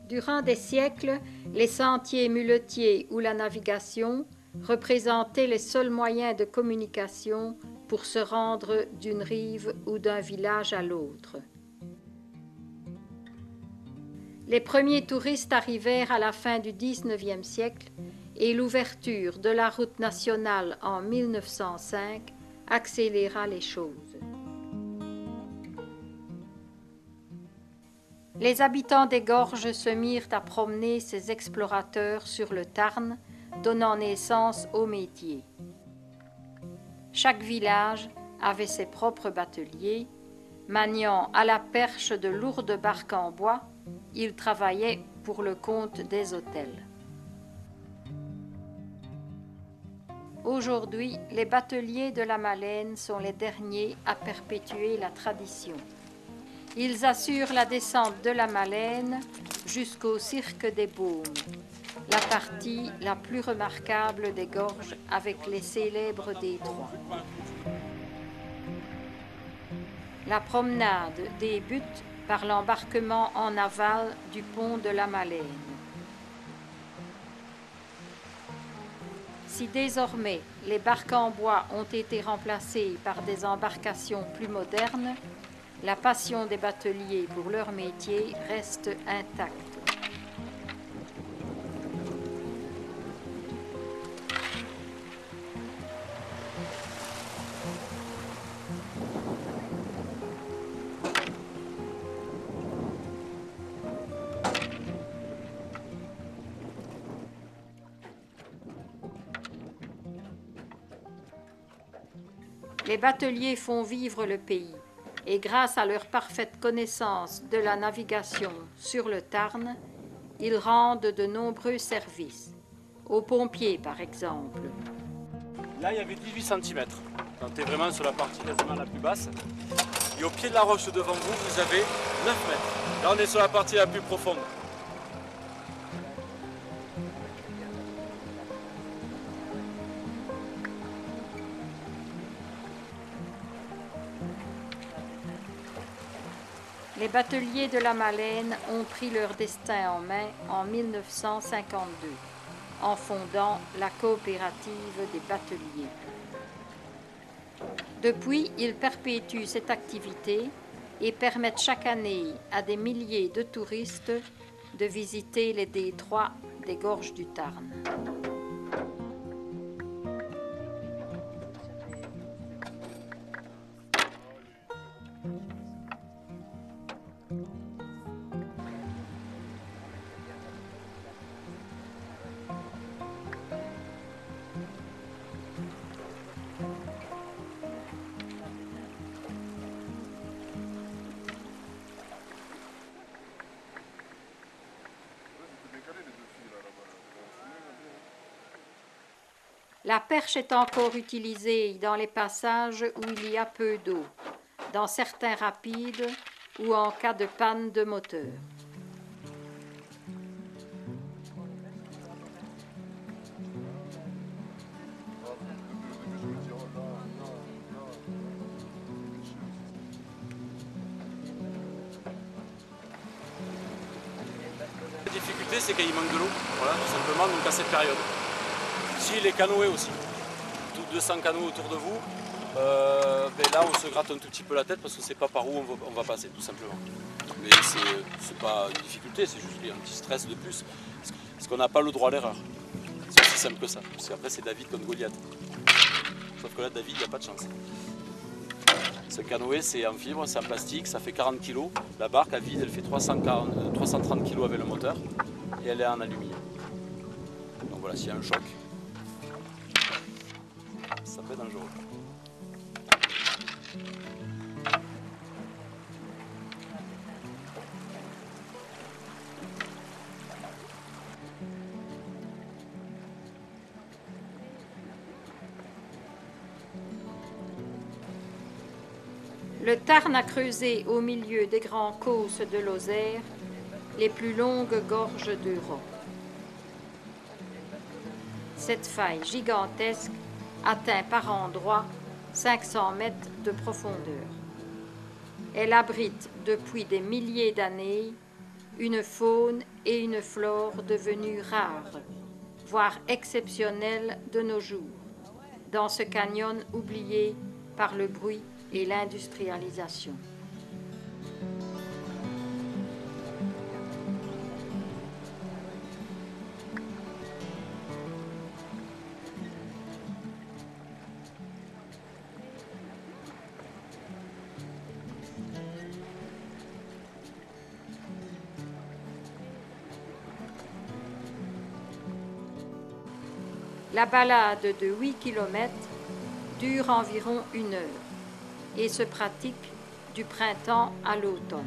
Durant des siècles, les sentiers muletiers ou la navigation représentaient les seuls moyens de communication pour se rendre d'une rive ou d'un village à l'autre. Les premiers touristes arrivèrent à la fin du XIXe siècle et l'ouverture de la route nationale en 1905 accéléra les choses. Les habitants des gorges se mirent à promener ces explorateurs sur le Tarn, donnant naissance au métier. Chaque village avait ses propres bateliers. Maniant à la perche de lourdes barques en bois, ils travaillaient pour le compte des hôtels. Aujourd'hui, les bateliers de la Malaine sont les derniers à perpétuer la tradition. Ils assurent la descente de la Malaine jusqu'au cirque des Baumes, la partie la plus remarquable des gorges avec les célèbres détroits. La promenade débute par l'embarquement en aval du pont de la Malaine. Si désormais les barques en bois ont été remplacées par des embarcations plus modernes, la passion des bateliers pour leur métier reste intacte. Les bateliers font vivre le pays et grâce à leur parfaite connaissance de la navigation sur le Tarn, ils rendent de nombreux services, aux pompiers par exemple. Là, il y avait 18 cm. Quand tu es vraiment sur la partie quasiment la plus basse. Et au pied de la roche devant vous, vous avez 9 mètres. Là, on est sur la partie la plus profonde. Les bateliers de la Malaine ont pris leur destin en main en 1952, en fondant la coopérative des bateliers. Depuis, ils perpétuent cette activité et permettent chaque année à des milliers de touristes de visiter les détroits des gorges du Tarn. La perche est encore utilisée dans les passages où il y a peu d'eau, dans certains rapides ou en cas de panne de moteur. La difficulté, c'est qu'il manque de l'eau, voilà, tout simplement, donc à cette période. Si les canoës aussi, tous 200 canoës autour de vous, là on se gratte un tout petit peu la tête parce que c'est pas par où on va passer, tout simplement. Mais c'est pas une difficulté, c'est juste un petit stress de plus, parce qu'on n'a pas le droit à l'erreur. C'est aussi simple que ça, parce qu'après c'est David contre Goliath. Sauf que là, David, il n'y a pas de chance. Ce canoë, c'est en fibre, c'est en plastique, ça fait 40 kg. La barque à vide, elle fait 330 kg avec le moteur, et elle est en aluminium. Donc voilà, s'il y a un choc, ça peut être dangereux. Le Tarn a creusé au milieu des grands causses de Lozère les plus longues gorges d'Europe. Cette faille gigantesque atteint par endroits 500 mètres de profondeur. Elle abrite depuis des milliers d'années une faune et une flore devenues rares, voire exceptionnelles de nos jours, dans ce canyon oublié par le bruit et l'industrialisation. La balade de 8 km dure environ 1 heure et se pratique du printemps à l'automne.